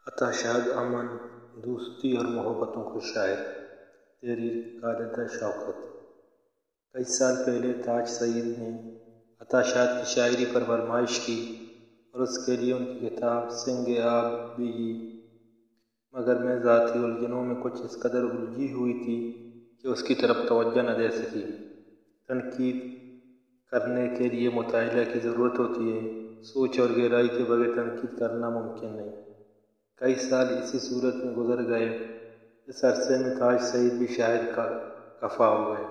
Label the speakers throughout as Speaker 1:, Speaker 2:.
Speaker 1: عطا شاد امن، دوستی اور محبتوں کو شاعر، تیری قاعدہ شوکت۔ کئی سال پہلے تاج سعید نے عطا شاد کی شاعری پر فرمائش کی اور اس کے لیے ان کی کتاب سنگ آب بھیجی، مگر میں ذاتی الجھنوں میں کچھ اس قدر الجھی ہوئی تھی کہ اس کی طرف توجہ نہ دے سکی۔ تنقید کرنے کے لیے مطالعہ کی ضرورت ہوتی ہے، سوچ اور گہرائی کے بغیر تنقید کرنا ممکن نہیں۔ کئی سال اسی صورت میں گزر گئے۔ اس عرصے میں تاج سعید بھی شاعر کا کفا ہو گئے۔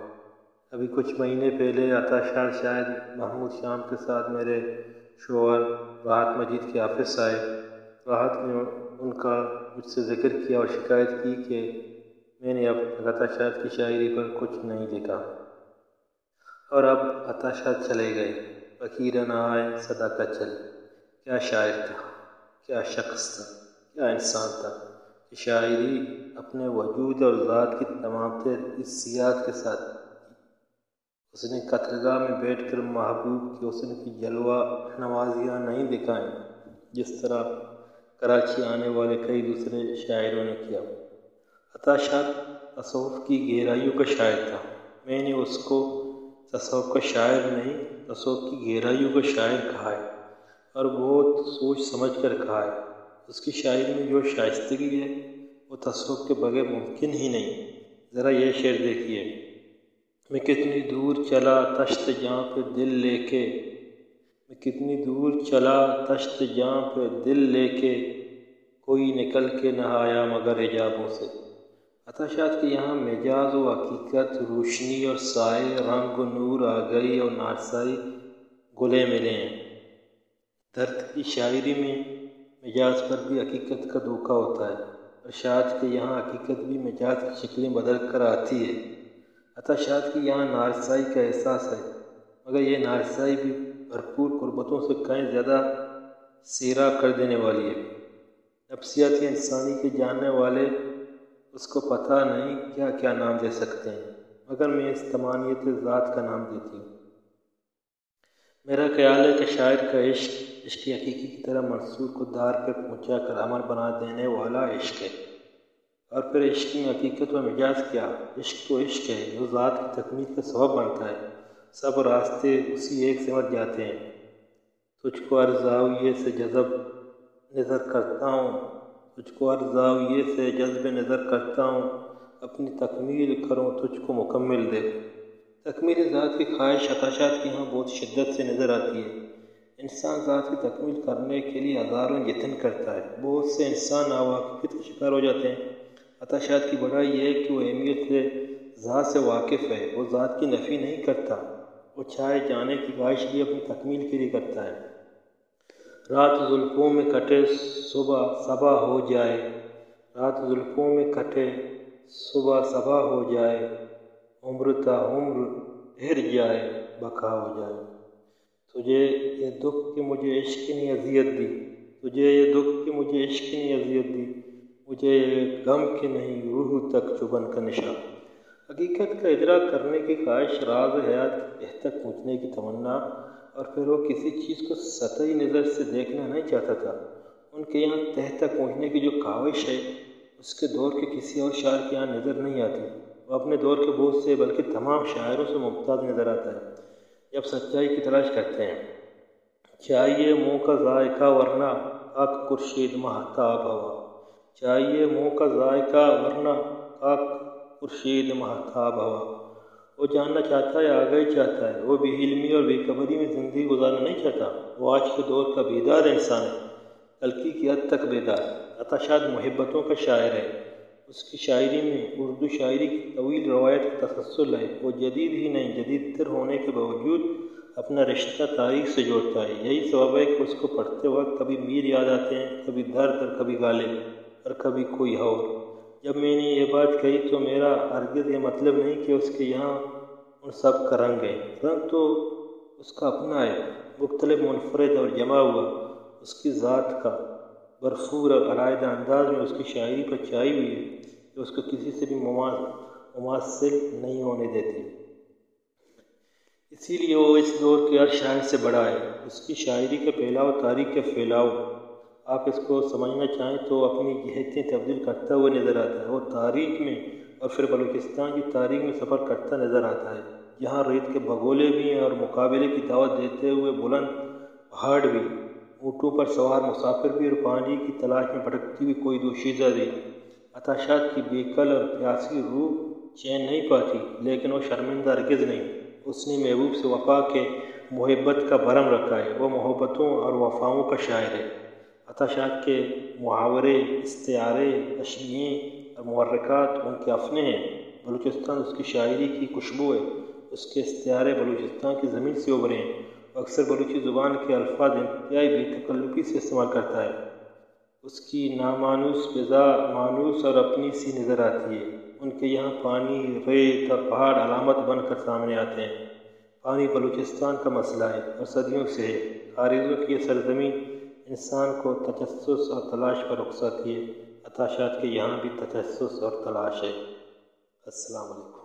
Speaker 1: ابھی کچھ مہینے پہلے عطا شاد شاعر محمود شام کے ساتھ میرے شوہر راحت مجید کے آفس آئے۔ راحت نے ان کا مجھ سے ذکر کیا اور شکایت کی کہ میں نے اب تک عطا شاد کی شاعری پر کچھ نہیں لکھا، اور اب عطا شاد چلے گئے، فقیرہ نہ آئے صدا کا چل۔ کیا شاعر تھا، کیا شخص تھا، کیا انسان تھا کہ شاعری اپنے وجود اور ذات کی تمام تر حسیات کے ساتھ اس نے قتلگاہ میں بیٹھ کر محبوب کے حسن کی جلوہ نوازیاں نہیں دکھائیں، جس طرح کراچی آنے والے کئی دوسرے شاعروں نے کیا۔ عطا شاد تصوف کی گہرائیوں کا شاعر تھا۔ میں نے اس کو تصوف کا شاعر نہیں، تصوف کی گہرائیوں کا شاعر کہا ہے، اور بہت سوچ سمجھ کر کہا ہے۔ اس کی شاعری میں جو شائستگی ہے وہ تصوف کے بغیر ممکن ہی نہیں۔ ذرا یہ شعر دیکھیے: میں کتنی دور چلا تشت جاں پہ دل لے کے، میں کتنی دور چلا تشت جاں پہ دل لے کے، کوئی نکل کے نہ آیا مگر حجابوں سے۔ عطا شاد کے یہاں مجاز و حقیقت، روشنی اور سائے، رنگ و نور، آگہی اور ناسائی گلے ملے ہیں۔ درد کی شاعری میں مجاز پر بھی حقیقت کا دھوکہ ہوتا ہے، اور شاد کے یہاں حقیقت بھی مجاز کی شکلیں بدل کر آتی ہے۔ عطا شاد کے یہاں نارسائی کا احساس ہے، مگر یہ نارسائی بھی بھرپور قربتوں سے کہیں زیادہ سیراب کر دینے والی ہے۔ نفسیات انسانی کے جاننے والے اس کو پتہ نہیں کیا کیا نام دے سکتے ہیں، مگر میں اس تمانیت ذات کا نام دیتی ہوں۔ میرا خیال ہے کہ شاعر کا عشق عشق حقیقی کی طرح منصور کو دار پہ پہنچا کر عمل بنا دینے والا عشق ہے۔ اور پھر عشق میں حقیقت و مجاز کیا؟ عشق تو عشق ہے جو ذات کی تکمیل کا سبب بنتا ہے۔ سب راستے اسی ایک سمجھ جاتے ہیں۔ تجھ کو ہر زاویے سے جذب نظر کرتا ہوں، تجھ کو ہر زاویے سے جذب نظر کرتا ہوں، اپنی تکمیل کروں تجھ کو مکمل دیکھ۔ تکمیل ذات کی خواہش عطا شاد کے یہاں بہت شدت سے نظر آتی ہے۔ انسان ذات کی تکمیل کرنے کے لیے ہزاروں یتن کرتا ہے۔ بہت سے انسان ناواقفیت کا شکار ہو جاتے ہیں۔ عطا شاد کی بڑائی یہ ہے کہ وہ اہمیت سے ذات سے واقف ہے۔ وہ ذات کی نفی نہیں کرتا، وہ چھائے جانے کی خواہش بھی اپنی تکمیل کے لیے کرتا ہے۔ رات زلفوں میں کٹے صبح صبح ہو جائے، رات زلفوں میں کٹے صبح صبح ہو جائے، عمر تا عمر ٹھہر جائے بقا ہو جائے۔ تجھے یہ دکھ کہ مجھے عشق نے اذیت دی، تجھے یہ دکھ کہ مجھے عشق نے اذیت دی، مجھے یہ غم کہ نہیں روح تک چبھن کا نشان۔ حقیقت کا ادراک کرنے کی خواہش، راز حیات کی تہ تک پہنچنے کی تمنا، اور پھر وہ کسی چیز کو سطحی نظر سے دیکھنا نہیں چاہتا تھا۔ ان کے یہاں تہ تک پہنچنے کی جو کاوش ہے، اس کے دور کے کسی اور شاعر کے یہاں نظر نہیں آتی۔ وہ اپنے دور کے بہت سے بلکہ تمام شاعروں سے ممتاز نظر آتا ہے جب سچائی کی تلاش کرتے ہیں۔ چاہیے منہ کا ذائقہ ورنہ خاک خورشید ماہتاب ہوا، چاہیے منہ کا ذائقہ ورنہ خاک خورشید ماہتاب ہوا۔ وہ جاننا چاہتا ہے، آگاہی چاہتا ہے، وہ بے علمی اور بے خبری میں زندگی گزارنا نہیں چاہتا۔ وہ آج کے دور کا بیدار انسان ہے، تلخی کی حد تک بیدار۔ عطا شاد محبتوں کا شاعر ہے۔ اس کی شاعری میں اردو شاعری کی طویل روایت کا تسلسل ہے۔ وہ جدید ہی نہیں، جدید تر ہونے کے باوجود اپنا رشتہ تاریخ سے جوڑتا ہے۔ یہی سبب ہے کہ اس کو پڑھتے وقت کبھی میر یاد آتے ہیں، کبھی درد اور کبھی غالب اور کبھی کوئی اور۔ جب میں نے یہ بات کہی تو میرا ہرگز یہ مطلب نہیں کہ اس کے یہاں ان سب کا رنگ ہے۔ رنگ تو اس کا اپنا ہے، مختلف، منفرد اور جمع ہوا۔ اس کی ذات کا بھرپور اور علیحدہ انداز میں اس کی شاعری پر چھائی ہوئی ہے کہ اس کو کسی سے بھی مماثل نہیں ہونے دیتی۔ اسی لیے وہ اس دور کے ہر شاعر سے بڑا ہے۔ اس کی شاعری کا پھیلاؤ تاریخ کے پھیلاؤ آپ اس کو سمجھنا چاہیں تو اپنی جہتیں تبدیل کرتا ہوا نظر آتا ہے، وہ تاریخ میں اور پھر بلوچستان کی تاریخ میں سفر کرتا نظر آتا ہے۔ یہاں ریت کے بگولے بھی ہیں اور مقابلے کی دعوت دیتے ہوئے بلند پہاڑ بھی، اونٹوں پر سوار مسافر بھی، اور پانی کی تلاش میں بھٹکتی ہوئی کوئی دوشیزہ بھی۔ عطا شاد کی بیکل اور پیاسی روح چین نہیں پاتی، لیکن وہ شرمندہ ہرگز نہیں۔ اس نے محبوب سے وفا کے محبت کا بھرم رکھا ہے، وہ محبتوں اور وفاؤں کا شاعر ہے۔ عطا شاد کے محاورے، استعارے، تشریحیں اور محرکات ان کے افنے ہیں۔ بلوچستان اس کی شاعری کی خوشبو ہے، اس کے استعارے بلوچستان کی زمین سے ابھرے ہیں۔ وہ اکثر بلوچی زبان کے الفاظ انتہائی بے تکلفی سے استعمال کرتا ہے۔ اس کی نامانوس فضا مانوس اور اپنی سی نظر آتی ہے۔ ان کے یہاں پانی، ریت اور پہاڑ علامت بن کر سامنے آتے ہیں۔ پانی بلوچستان کا مسئلہ ہے اور صدیوں سے ہے۔ خارزوں کی یہ سرزمین انسان کو تجسس اور تلاش پر رخصت ہے۔ عطا شاد کے یہاں بھی تجسس اور تلاش ہے۔ السلام علیکم۔